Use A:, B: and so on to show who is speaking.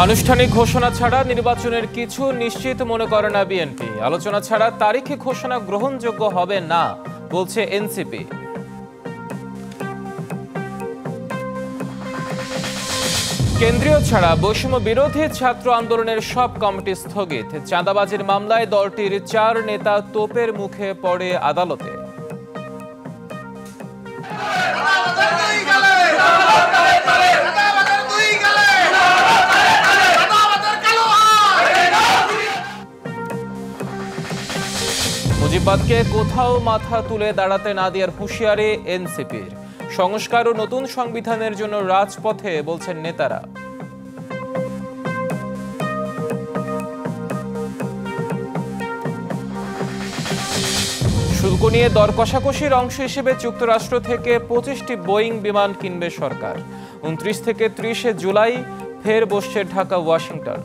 A: আনুষ্ঠানিক ঘোষণা ছাড়া নির্বাচনের কিছু নিশ্চিত মনে করে না বিএনপি। আলোচনা ছাড়া তারিখে ঘোষণা গ্রহণযোগ্য হবে না বলছে এনসিপি। কেন্দ্রীয় ছাড়া বৈষম্য বিরোধী ছাত্র আন্দোলনের সব কমিটি স্থগিত। চাঁদাবাজির মামলায় দলটির 4 নেতা তোপের মুখে পড়ে আদালতে। মুজিববাদকে কোথাও মাথা তুলে দাঁড়াতে না দেওয়ার হুঁশিয়ারি এনসিপির। সংস্কার ও নতুন সংবিধানের জন্য রাজপথে বলছেন নেতারা। শুল্ক নিয়ে দর কষাকষির অংশ হিসেবে যুক্তরাষ্ট্র থেকে 25টি বোয়িং বিমান কিনবে সরকার। 29 থেকে 30 জুলাই ফের বসছে ঢাকা ওয়াশিংটন।